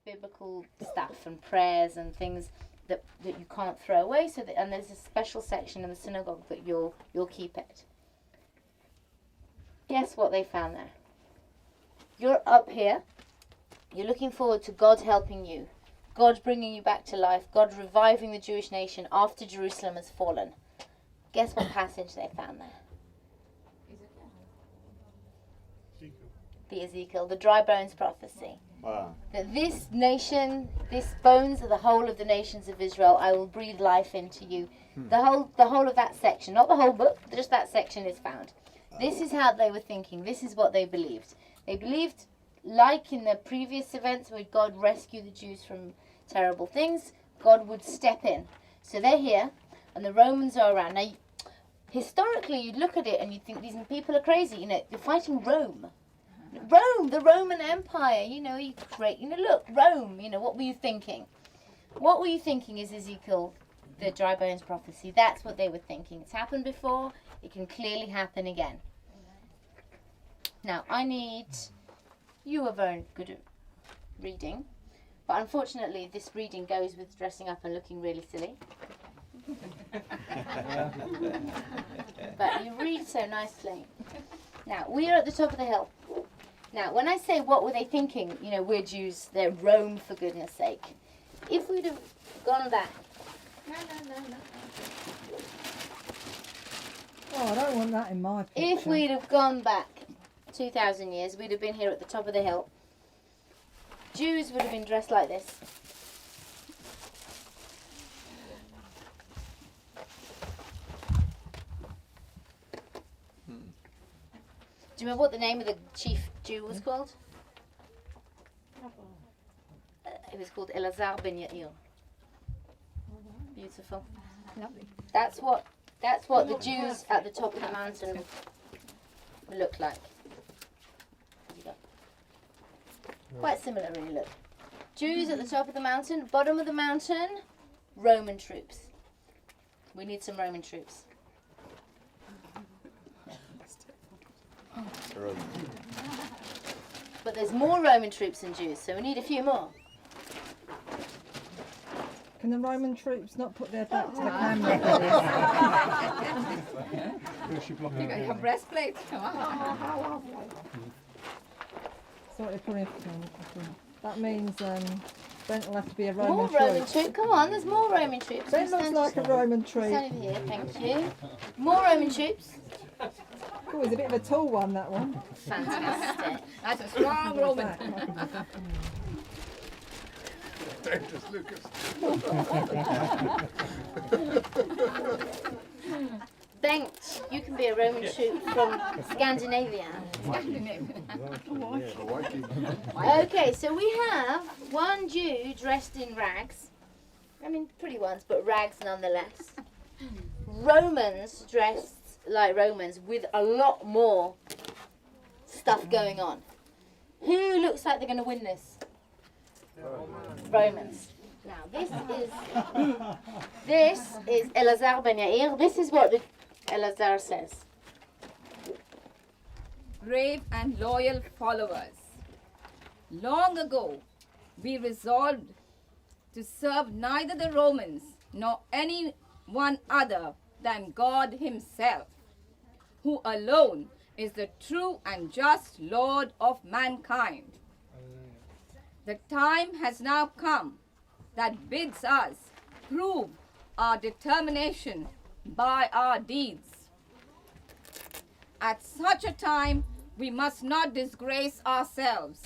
biblical stuff and prayers and things that you can't throw away. And there's a special section in the synagogue that you'll keep it. Guess what they found there? You're up here. You're looking forward to God helping you, God bringing you back to life, God reviving the Jewish nation after Jerusalem has fallen. Guess what passage they found there? The Ezekiel, the dry bones prophecy. Wow. That this nation, this bones are the whole of the nations of Israel. I will breathe life into you. The whole of that section, not the whole book, just that section is found. This is how they were thinking. This is what they believed. They believed, like in the previous events where God rescued the Jews from terrible things, God would step in. So they're here, and the Romans are around. Now, historically, you'd look at it and you'd think these people are crazy. You know, you're fighting Rome. Rome, the Roman Empire, look, Rome, what were you thinking? What were you thinking is Ezekiel, the dry bones prophecy? That's what they were thinking. It's happened before, it can clearly happen again. Now, you are very good at reading, but unfortunately this reading goes with dressing up and looking really silly. But you read so nicely. Now, we are at the top of the hill. Now, when I say what were they thinking, we're Jews, they're Rome for goodness sake. If we'd have gone back. No. Oh, I don't want that in my picture. If we'd have gone back 2,000 years, we'd have been here at the top of the hill. Jews would have been dressed like this. Do you remember what the name of the chief Jew was called? It was called Elazar ben Yair. Beautiful. Lovely. That's what the Jews at the top of the mountain look like. Quite similar, really. Look, Jews at the top of the mountain, bottom of the mountain, Roman troops. We need some Roman troops. But there's more Roman troops than Jews, so we need a few more. Can the Roman troops not put their back to the camera? You got your breastplates. Come on. Sorry to put it on. That means Bengt will have to be a Roman More troop. Roman troop. Come on, there's more Roman troops. Bengt looks like a Roman troop. Stand over here, thank you. More Roman troops. Oh, he's a bit of a tall one, that one. Fantastic. That's a strong Roman. Dangerous Lucas. Bengt, you can be a Roman troop from Scandinavia. Okay, so we have one Jew dressed in rags. I mean, pretty ones, but rags nonetheless. Romans dressed like Romans with a lot more stuff going on. Who looks like they're going to win this? Romans. Now this is Elazar ben Yair. This is what Elazar says. Brave and loyal followers. Long ago, we resolved to serve neither the Romans nor any one other than God himself, who alone is the true and just Lord of mankind. The time has now come that bids us prove our determination by our deeds. At such a time, we must not disgrace ourselves.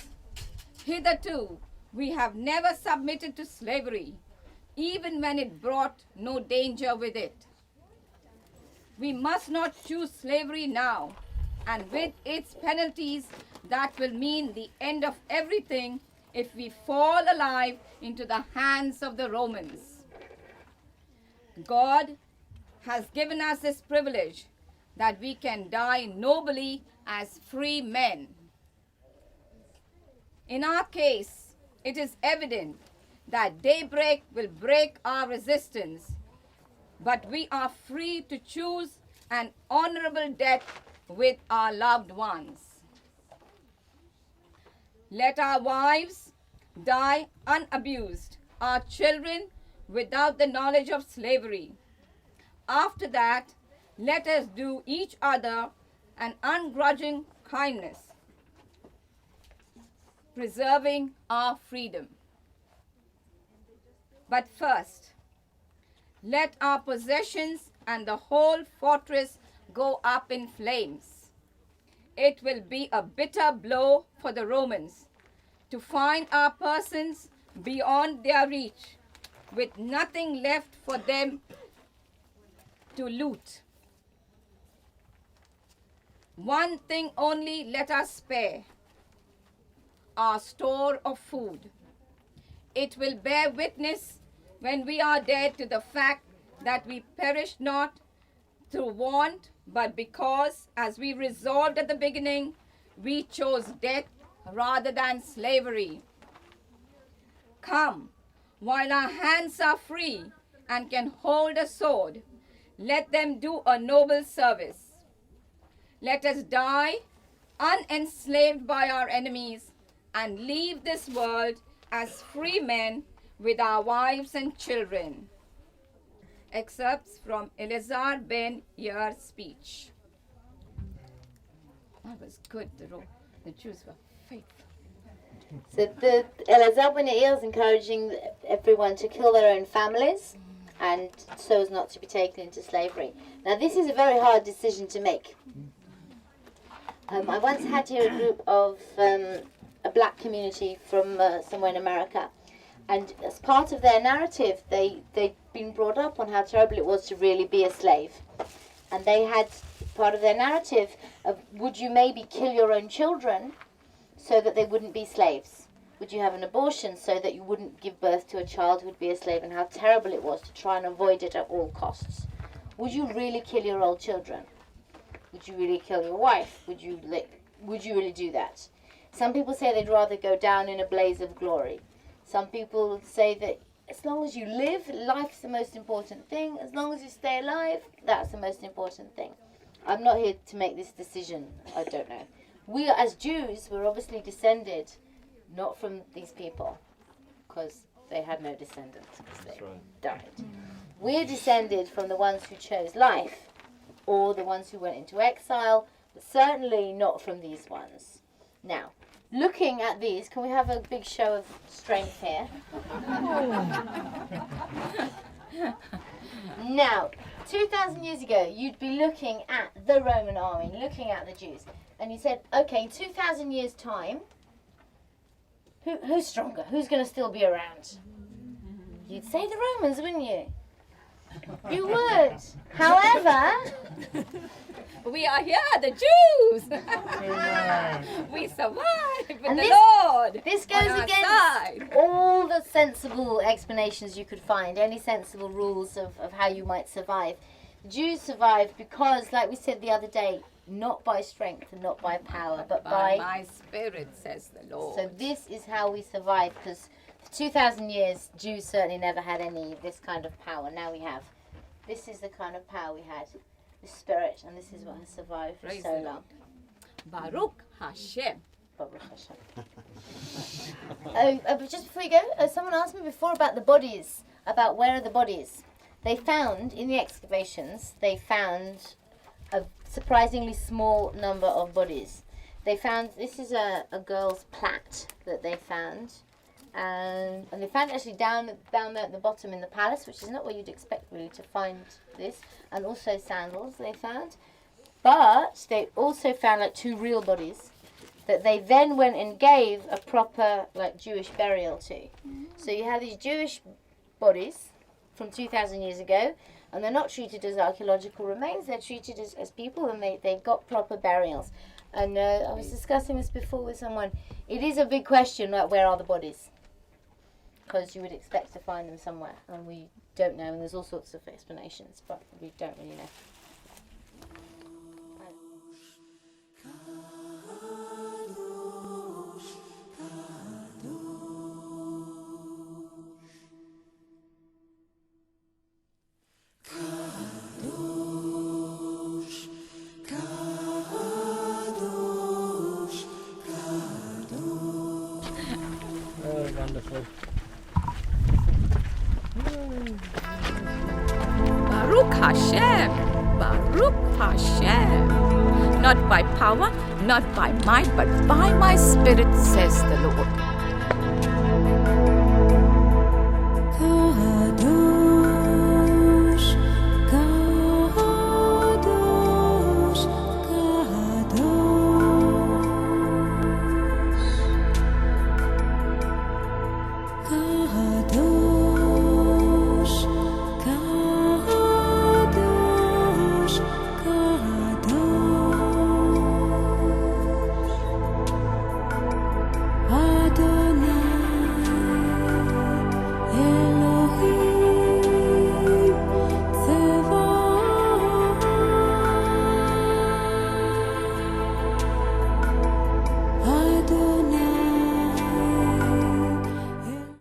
Hitherto, we have never submitted to slavery, even when it brought no danger with it. We must not choose slavery now, and with its penalties, that will mean the end of everything if we fall alive into the hands of the Romans. God has given us this privilege that we can die nobly as free men. In our case, it is evident that daybreak will break our resistance, but we are free to choose an honorable death with our loved ones. Let our wives die unabused, our children without the knowledge of slavery. After that, let us do each other an ungrudging kindness, preserving our freedom. But first, let our possessions and the whole fortress go up in flames. It will be a bitter blow for the Romans to find our persons beyond their reach, with nothing left for them to loot. One thing only let us spare, our store of food. It will bear witness when we are dead to the fact that we perished not through want, but because, as we resolved at the beginning, we chose death rather than slavery. Come, while our hands are free and can hold a sword, let them do a noble service. Let us die unenslaved by our enemies and leave this world as free men with our wives and children. Excerpts from Eleazar ben Yair's speech. That was good. The Jews were faithful. So the Eleazar ben Yair is encouraging everyone to kill their own families and so as not to be taken into slavery. Now this is a very hard decision to make. I once had here a group of a black community from somewhere in America, and as part of their narrative they'd been brought up on how terrible it was to really be a slave, and they had part of their narrative of, would you maybe kill your own children so that they wouldn't be slaves? Would you have an abortion so that you wouldn't give birth to a child who would be a slave, and how terrible it was to try and avoid it at all costs? Would you really kill your old children? Would you really kill your wife? Would you really do that? Some people say they'd rather go down in a blaze of glory. Some people say that as long as you live, life's the most important thing. As long as you stay alive, that's the most important thing. I'm not here to make this decision. I don't know. We, as Jews, we're obviously descended not from these people, because they had no descendants, because they died. We're descended from the ones who chose life, or the ones who went into exile, but certainly not from these ones. Now, looking at these, can we have a big show of strength here? Now, 2,000 years ago, you'd be looking at the Roman army, looking at the Jews, and you said, okay, in 2,000 years' time, who's stronger? Who's going to still be around? You'd say the Romans, wouldn't you? You would. However, we are here, the Jews. We survived with and the Lord. This goes on our against side. all the sensible explanations you could find, any sensible rules of how you might survive. The Jews survived because, like we said the other day, not by strength and not by power, but By by... my spirit, says the Lord. So this is how we survive, because for 2,000 years, Jews certainly never had any of this kind of power. Now we have. This is the kind of power we had, the spirit, and this is what has survived for Praise so the long. Baruch Hashem. Baruch Hashem. But just before you go, someone asked me before about the bodies, about where are the bodies. They found, in the excavations, they found a surprisingly small number of bodies. They found, this is a girl's plait that they found. And they found it actually down there at the bottom in the palace, which is not where you'd expect really to find this. And also sandals they found. But they also found like 2 real bodies that they then went and gave a proper like Jewish burial to. So you have these Jewish bodies from 2,000 years ago, and they're not treated as archaeological remains, they're treated as people, and they got proper burials. And I was discussing this before with someone. It is a big question, like, where are the bodies? Because you would expect to find them somewhere, and we don't know, and there's all sorts of explanations, but we don't really know. Baruch Hashem, Baruch Hashem. Not by power, not by might, but by my spirit, says the Lord.